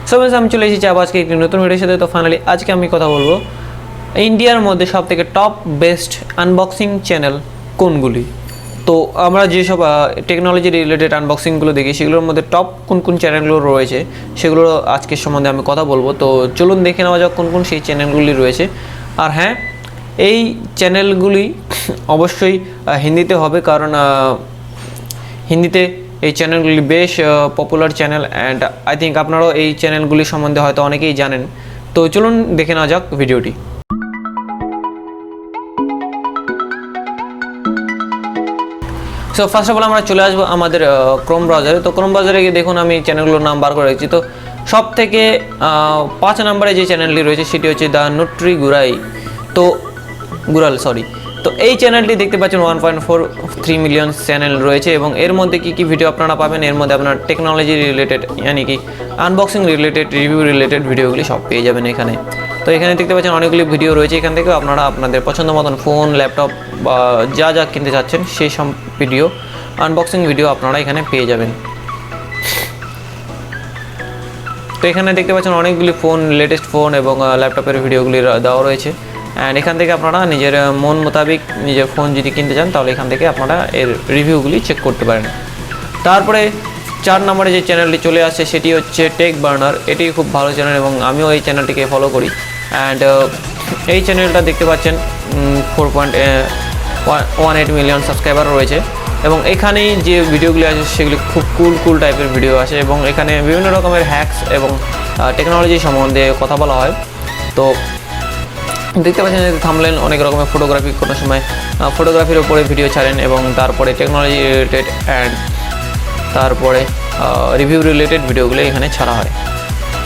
সবাই আমি চলে এসেছি আবার আজকে একটি নতুন ভিডিওর সাথে। তো ফাইনালি আজকে আমি কথা বলবো ইন্ডিয়ার মধ্যে সবথেকে টপ বেস্ট আনবক্সিং চ্যানেল কোনগুলি। তো আমরা যেসব টেকনোলজি রিলেটেড আনবক্সিংগুলো দেখি সেগুলোর মধ্যে টপ কোন কোন চ্যানেলগুলো রয়েছে সেগুলো আজকের সম্বন্ধে আমি কথা বলবো। তো চলুন দেখে নেওয়া যাক কোন কোন সেই চ্যানেলগুলি রয়েছে। আর হ্যাঁ, এই চ্যানেলগুলি অবশ্যই হিন্দিতে হবে, কারণ হিন্দিতে এই চ্যানেলগুলি বেশ popular channel and I think আপনারাও এই চ্যানেলগুলি সম্বন্ধে হয়তো অনেকেই জানেন। তো চলুন দেখে নেওয়া যাক ভিডিওটি। সো ফার্স্ট অফ অল আমরা চলে আসবো আমাদের ক্রোম ব্রাউজারে। তো ক্রোম ব্রাউজারে গিয়ে দেখুন আমি চ্যানেলগুলোর নাম বার করে রেখেছি। তো সব থেকে 5 নম্বরে যে চ্যানেলটি রয়েছে সেটি হচ্ছে দ্য নুট্রি গুরাল। তো এই চ্যানেলটি দেখতে পাচ্ছেন 1.43 মিলিয়ন চ্যানেল রয়েছে এবং এর মধ্যে কী ভিডিও আপনারা পাবেন, এর মধ্যে আপনার টেকনোলজি রিলেটেড ইয়ানি কি আনবক্সিং রিলেটেড, রিভিউ রিলেটেড ভিডিওগুলি সব পেয়ে যাবেন এখানে। তো এখানে দেখতে পাচ্ছেন অনেকগুলি ভিডিও রয়েছে। এখান থেকেও আপনারা আপনাদের পছন্দ মতন ফোন, ল্যাপটপ বা যা কিনতে চাচ্ছেন সেই সব ভিডিও, আনবক্সিং ভিডিও আপনারা এখানে পেয়ে যাবেন। তো এখানে দেখতে পাচ্ছেন অনেকগুলি ফোন, লেটেস্ট ফোন এবং ল্যাপটপের ভিডিওগুলি দেওয়া রয়েছে। অ্যান্ড এখান থেকে আপনারা নিজের মন মোতাবিক নিজের ফোন যদি কিনতে চান তাহলে এখান থেকে আপনারা এর রিভিউগুলি চেক করতে পারেন। তারপরে 4 নম্বরে যে চ্যানেলটি চলে আসছে সেটি হচ্ছে টেক বার্নার। এটি খুব ভালো চ্যানেল এবং আমিও এই চ্যানেলটিকে ফলো করি। অ্যান্ড এই চ্যানেলটা দেখতে পাচ্ছেন 4.18 মিলিয়ন সাবস্ক্রাইবার রয়েছে এবং এখানেই যে ভিডিওগুলি আছে সেগুলি খুব কুল টাইপের ভিডিও আছে এবং এখানে বিভিন্ন রকমের হ্যাকস এবং টেকনোলজি সম্বন্ধে কথা বলা হয়। তো দেখতে পাচ্ছেন যে থাম্বনেল অনেক রকমের ফটোগ্রাফি, কোনো সময় ফটোগ্রাফির উপরে ভিডিও ছাড়েন এবং তারপরে টেকনোলজি রিলেটেড অ্যান্ড তারপরে রিভিউ রিলেটেড ভিডিওগুলো এখানে ছাড়া হয়।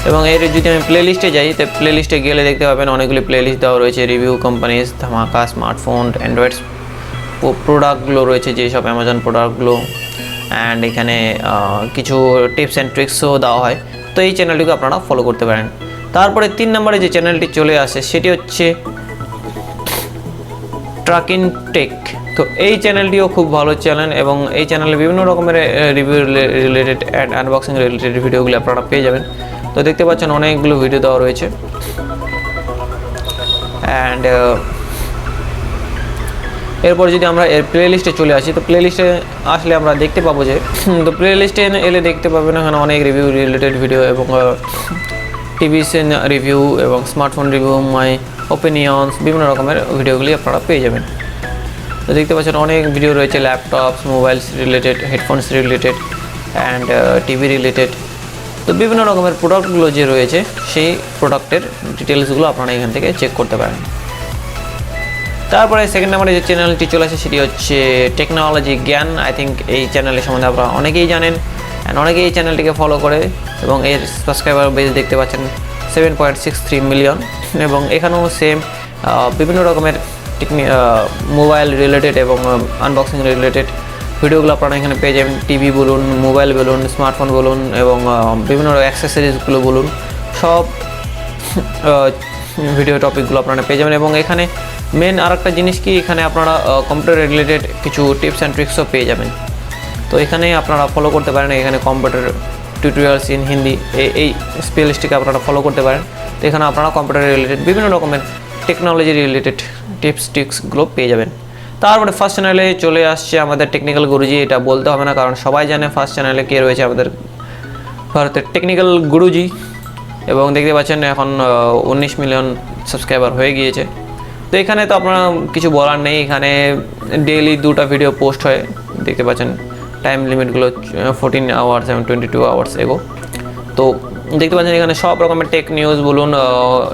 এবং এর যদি আমি প্লে লিস্টে যাই, তো প্লে লিস্টে গেলে দেখতে পাবেন অনেকগুলি প্লে লিস্ট দেওয়া রয়েছে। রিভিউ কোম্পানিজ, ধামাকা, স্মার্টফোন, অ্যান্ড্রয়েড প্রোডাক্টগুলো রয়েছে, যেসব অ্যামাজন প্রোডাক্টগুলো, অ্যান্ড এখানে কিছু টিপস অ্যান্ড ট্রিক্সও দেওয়া হয়। তো এই চ্যানেলটিকে আপনারা ফলো করতে পারেন। তারপরে 3 নম্বরে যে চ্যানেলটি চলে আসে সেটি হচ্ছে ট্রাকিং টেক। তো এই চ্যানেলটিও খুব ভালো চ্যানেল এবং এই চ্যানেলে বিভিন্ন রকমের review related and unboxing related ভিডিওগুলো আপনারা পেয়ে যাবেন। তো দেখতে পাচ্ছেন অনেকগুলো ভিডিও দেওয়া রয়েছে। অ্যান্ড এরপর যদি আমরা এর প্লে লিস্টে চলে আসি, তো প্লে লিস্টে আসলে আমরা দেখতে পাবো যে তো প্লে লিস্টে এলে দেখতে পাবেন এখানে অনেক রিভিউ রিলেটেড ভিডিও এবং টিভি রিভিউ এবং স্মার্টফোন রিভিউ, মাই ওপিনিয়ন্স, বিভিন্ন রকমের ভিডিওগুলি আপনারা পেয়ে যাবেন। তো দেখতে পাচ্ছেন অনেক ভিডিও রয়েছে laptops, mobiles related, headphones related and TV related. তো বিভিন্ন রকমের প্রোডাক্টগুলো যে রয়েছে সেই প্রোডাক্টের ডিটেলসগুলো আপনারা এখান থেকে চেক করতে পারেন। তারপরে 2nd নম্বরে যে চ্যানেলটি চলে আসে সেটি হচ্ছে টেকনোলজি জ্ঞান। আই থিঙ্ক এই চ্যানেলের সম্বন্ধে আপনারা অনেকেই জানেন অ্যান্ড অনেকেই এই চ্যানেলটিকে ফলো করে এবং এর সাবস্ক্রাইবার বেস দেখতে পাচ্ছেন 7.63 মিলিয়ন এবং এখানেও সেম বিভিন্ন রকমের মোবাইল রিলেটেড এবং আনবক্সিং রিলেটেড ভিডিওগুলো আপনারা এখানে পেয়ে যাবেন। টিভি বলুন, মোবাইল বলুন, স্মার্টফোন বলুন এবং বিভিন্ন অ্যাক্সেসরিজগুলো বলুন, সব ভিডিও টপিকগুলো আপনারা পেয়ে যাবেন। এবং এখানে মেন আরেকটা জিনিস কি, এখানে আপনারা কম্পিউটার রিলেটেড কিছু টিপস অ্যান্ড ট্রিক্সও পেয়ে যাবেন। তো এখানে আপনারা ফলো করতে পারেন, এখানে কম্পিউটার টিউটোরিয়ালস ইন হিন্দি এই স্পেলিস্টটিকে আপনারা ফলো করতে পারেন। তো এখানে আপনারা কম্পিউটার রিলেটেড বিভিন্ন রকমের টেকনোলজি রিলেটেড টিপস ট্রিক্সগুলো পেয়ে যাবেন। তারপরে ফার্স্ট চ্যানেলে চলে আসছে আমাদের টেকনিক্যাল গুরুজি। এটা বলতে হবে না, কারণ সবাই জানে ফার্স্ট চ্যানেলে কে রয়েছে, আমাদের ভারতের টেকনিক্যাল গুরুজি। এবং দেখতে পাচ্ছেন এখন 19 মিলিয়ন সাবস্ক্রাইবার হয়ে গিয়েছে। তো এখানে তো আপনারা কিছু বলার নেই, এখানে ডেইলি 2টা ভিডিও পোস্ট হয়। দেখতে পাচ্ছেন টাইম লিমিটগুলো 14 আওয়ার্স এবং 22 আওয়ার্স এগো। তো দেখতে পাচ্ছেন এখানে সব রকমের টেক নিউজ বলুন,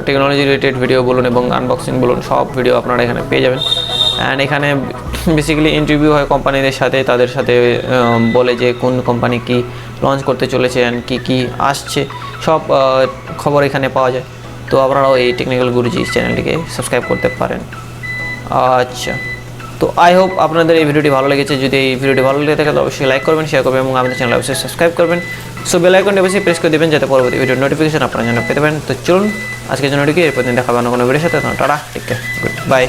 টেকনোলজি রিলেটেড ভিডিও বলুন এবং আনবক্সিং বলুন, সব ভিডিও আপনারা এখানে পেয়ে যাবেন। অ্যান্ড এখানে বেসিক্যালি ইন্টারভিউ হয় কোম্পানিদের সাথে, তাদের সাথে বলে যে কোন কোম্পানি কি লঞ্চ করতে চলেছে অ্যান্ড কী আসছে, সব খবর এখানে পাওয়া যায়। তো আপনারাও এই টেকনিক্যাল গুরুজি চ্যানেলটিকে সাবস্ক্রাইব করতে পারেন। আচ্ছা, তো আই হোপ আপনাদের এই ভিডিওটি ভালো লেগেছে। যদি এই ভিডিওটি ভালো লেগে থাকে তো অবশ্যই লাইক করবেন, শেয়ার করবেন এবং আমাদের চ্যানেল অবশ্যই সাবস্ক্রাইব করবেন। সো বেল আইকনটি অবশ্যই প্রেস করে দেবেন যাতে পরবর্তী ভিডিওর নোটিফিকেশন আপনার জন্য পেতে পারেন। তো চলুন আজকের জন্য এটুকুই, এরপর দিন দেখাবেন অন্য কোনো ভিডিওর সাথে। Tata, take care, good bye.